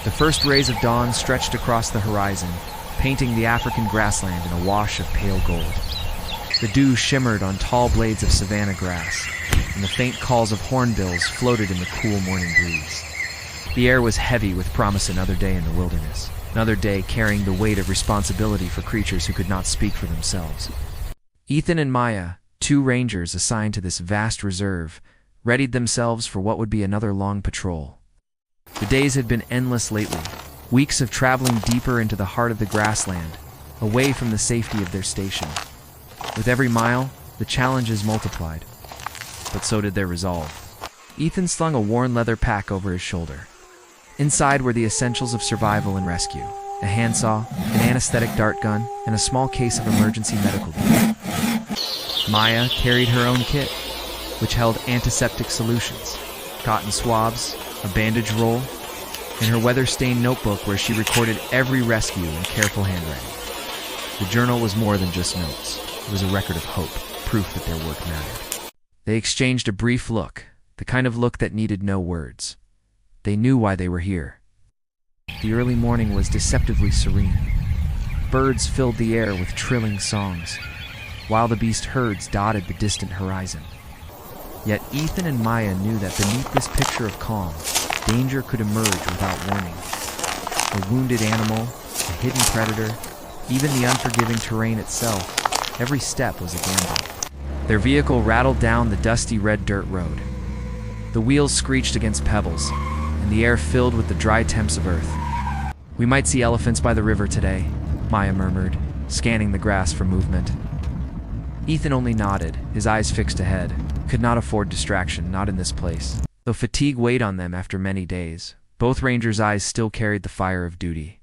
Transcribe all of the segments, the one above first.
The first rays of dawn stretched across the horizon, painting the African grassland in a wash of pale gold. The dew shimmered on tall blades of savanna grass, and the faint calls of hornbills floated in the cool morning breeze. The air was heavy with promise of another day in the wilderness, another day carrying the weight of responsibility for creatures who could not speak for themselves. Ethan and Maya, two rangers assigned to this vast reserve, readied themselves for what would be another long patrol. The days had been endless lately, weeks of traveling deeper into the heart of the grassland, away from the safety of their station. With every mile, the challenges multiplied, but so did their resolve. Ethan slung a worn leather pack over his shoulder. Inside were the essentials of survival and rescue: a handsaw, an anesthetic dart gun, and a small case of emergency medical gear. Maya carried her own kit, which held antiseptic solutions, cotton swabs, a bandage roll, and her weather-stained notebook where she recorded every rescue in careful handwriting. The journal was more than just notes. It was a record of hope, proof that their work mattered. They exchanged a brief look, the kind of look that needed no words. They knew why they were here. The early morning was deceptively serene. Birds filled the air with trilling songs, while the beast herds dotted the distant horizon. Yet Ethan and Maya knew that beneath this picture of calm, danger could emerge without warning. A wounded animal, a hidden predator, even the unforgiving terrain itself, every step was a gamble. Their vehicle rattled down the dusty red dirt road. The wheels screeched against pebbles, and the air filled with the dry temps of earth. "We might see elephants by the river today," Maya murmured, scanning the grass for movement. Ethan only nodded, his eyes fixed ahead. Could not afford distraction, not in this place. Though fatigue weighed on them after many days, both rangers' eyes still carried the fire of duty.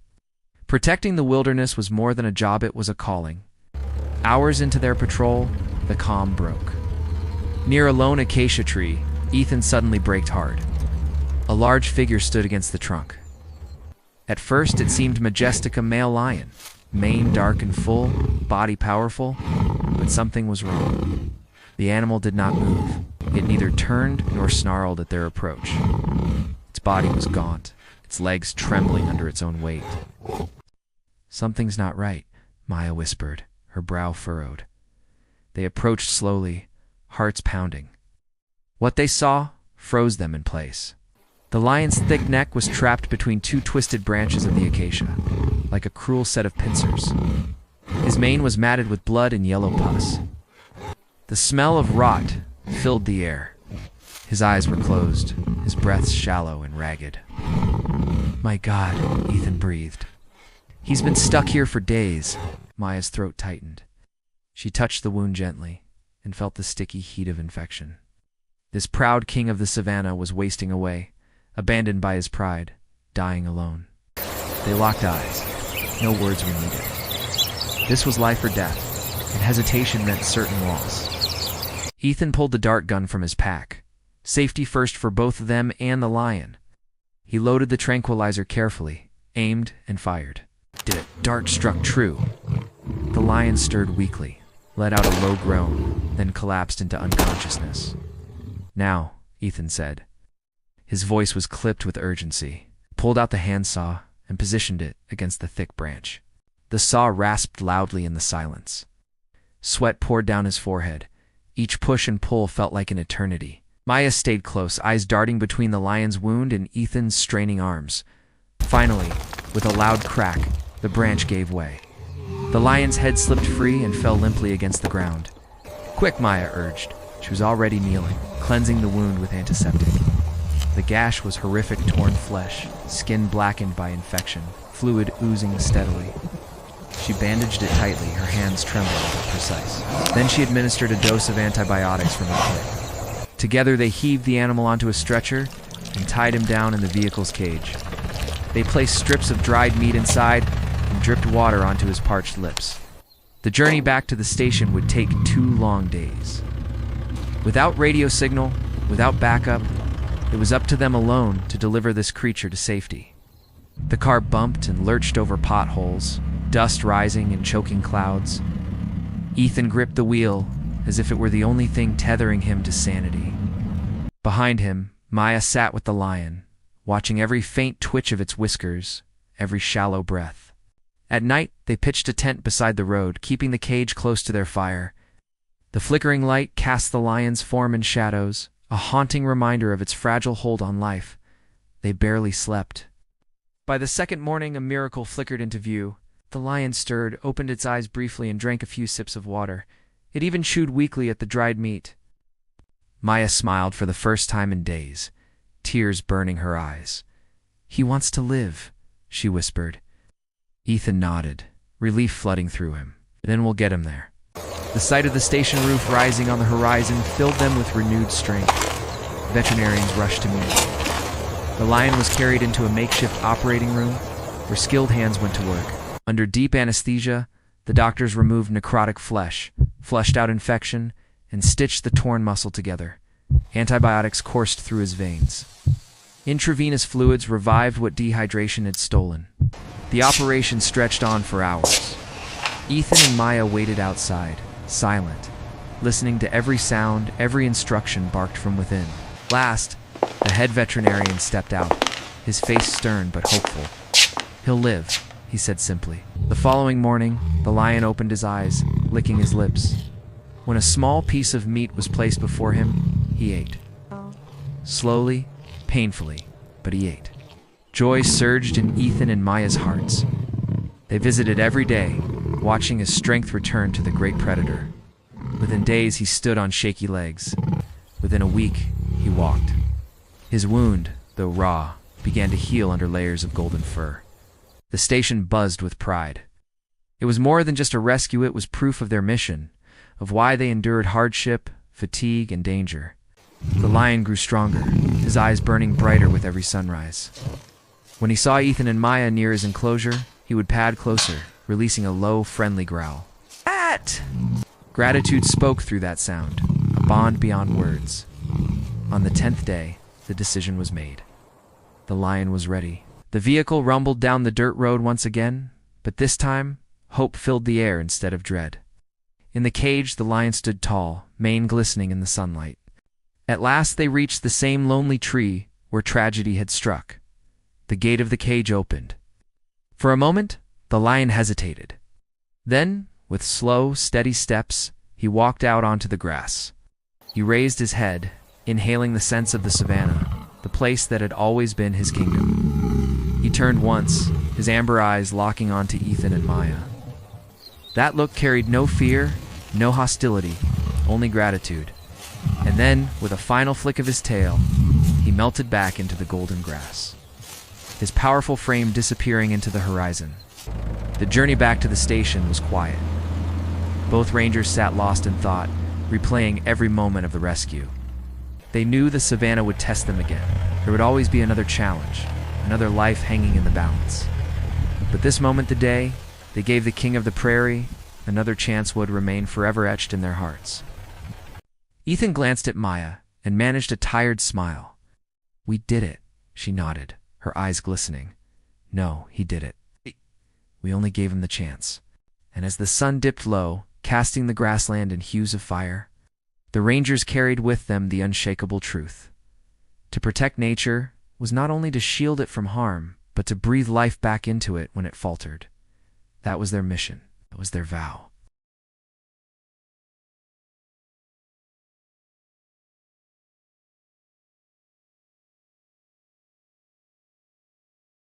Protecting the wilderness was more than a job, it was a calling. Hours into their patrol, the calm broke. Near a lone acacia tree, Ethan suddenly braked hard. A large figure stood against the trunk. At first, it seemed majestic, a male lion, mane dark and full, body powerful, but something was wrong. The animal did not move. It neither turned nor snarled at their approach. Its body was gaunt, its legs trembling under its own weight. "Something's not right," Maya whispered, her brow furrowed. They approached slowly, hearts pounding. What they saw froze them in place. The lion's thick neck was trapped between two twisted branches of the acacia, like a cruel set of pincers. His mane was matted with blood and yellow pus. The smell of rot filled the air. His eyes were closed, his breath shallow and ragged. "My God," Ethan breathed. "He's been stuck here for days." Maya's throat tightened. She touched the wound gently and felt the sticky heat of infection. This proud king of the savannah was wasting away, abandoned by his pride, dying alone. They locked eyes. No words were needed. This was life or death, and hesitation meant certain loss. Ethan pulled the dart gun from his pack. Safety first for both of them and the lion. He loaded the tranquilizer carefully, aimed, and fired. The dart struck true. The lion stirred weakly, let out a low groan, then collapsed into unconsciousness. "Now," Ethan said. His voice was clipped with urgency. Pulled out the handsaw and positioned it against the thick branch. The saw rasped loudly in the silence. Sweat poured down his forehead. Each push and pull felt like an eternity. Maya stayed close, eyes darting between the lion's wound and Ethan's straining arms. Finally, with a loud crack, the branch gave way. The lion's head slipped free and fell limply against the ground. "Quick," Maya urged. She was already kneeling, cleansing the wound with antiseptic. The gash was horrific, torn flesh, skin blackened by infection, fluid oozing steadily. She bandaged it tightly, her hands trembling but precise. Then she administered a dose of antibiotics from her kit. Together they heaved the animal onto a stretcher and tied him down in the vehicle's cage. They placed strips of dried meat inside and dripped water onto his parched lips. The journey back to the station would take 2 long days. Without radio signal, without backup, it was up to them alone to deliver this creature to safety. The car bumped and lurched over potholes, dust rising in choking clouds. Ethan gripped the wheel as if it were the only thing tethering him to sanity. Behind him, Maya sat with the lion, watching every faint twitch of its whiskers, every shallow breath. At night, they pitched a tent beside the road, keeping the cage close to their fire. The flickering light cast the lion's form in shadows, a haunting reminder of its fragile hold on life. They barely slept. By the second morning, a miracle flickered into view. The lion stirred, opened its eyes briefly, and drank a few sips of water. It even chewed weakly at the dried meat. Maya smiled for the first time in days, tears burning her eyes. "He wants to live," she whispered. Ethan nodded, relief flooding through him. "Then we'll get him there." The sight of the station roof rising on the horizon filled them with renewed strength. Veterinarians rushed to meet. The lion was carried into a makeshift operating room where skilled hands went to work. Under deep anesthesia, the doctors removed necrotic flesh, flushed out infection, and stitched the torn muscle together. Antibiotics coursed through his veins. Intravenous fluids revived what dehydration had stolen. The operation stretched on for hours. Ethan and Maya waited outside, silent, listening to every sound, every instruction barked from within. Last, the head veterinarian stepped out, his face stern but hopeful. "He'll live," he said simply. The following morning, the lion opened his eyes, licking his lips. When a small piece of meat was placed before him, he ate. Slowly, painfully, but he ate. Joy surged in Ethan and Maya's hearts. They visited every day, watching his strength return to the great predator. Within days, he stood on shaky legs. Within a week, he walked. His wound, though raw, began to heal under layers of golden fur. The station buzzed with pride. It was more than just a rescue, it was proof of their mission, of why they endured hardship, fatigue, and danger. The lion grew stronger, his eyes burning brighter with every sunrise. When he saw Ethan and Maya near his enclosure, he would pad closer, releasing a low, friendly growl. "At!" Gratitude spoke through that sound, a bond beyond words. On the 10th day, the decision was made. The lion was ready. The vehicle rumbled down the dirt road once again, but this time, hope filled the air instead of dread. In the cage, the lion stood tall, mane glistening in the sunlight. At last they reached the same lonely tree where tragedy had struck. The gate of the cage opened. For a moment, the lion hesitated. Then, with slow, steady steps, he walked out onto the grass. He raised his head, inhaling the scents of the savannah, the place that had always been his kingdom. He turned once, his amber eyes locking onto Ethan and Maya. That look carried no fear, no hostility, only gratitude. And then, with a final flick of his tail, he melted back into the golden grass, his powerful frame disappearing into the horizon. The journey back to the station was quiet. Both rangers sat lost in thought, replaying every moment of the rescue. They knew the savannah would test them again. There would always be another challenge, another life hanging in the balance. But this moment today, they gave the king of the prairie another chance would remain forever etched in their hearts. Ethan glanced at Maya and managed a tired smile. "We did it," she nodded, her eyes glistening. "No, he did it. We only gave him the chance." And as the sun dipped low, casting the grassland in hues of fire, the rangers carried with them the unshakable truth. To protect nature was not only to shield it from harm, but to breathe life back into it when it faltered. That was their mission. That was their vow.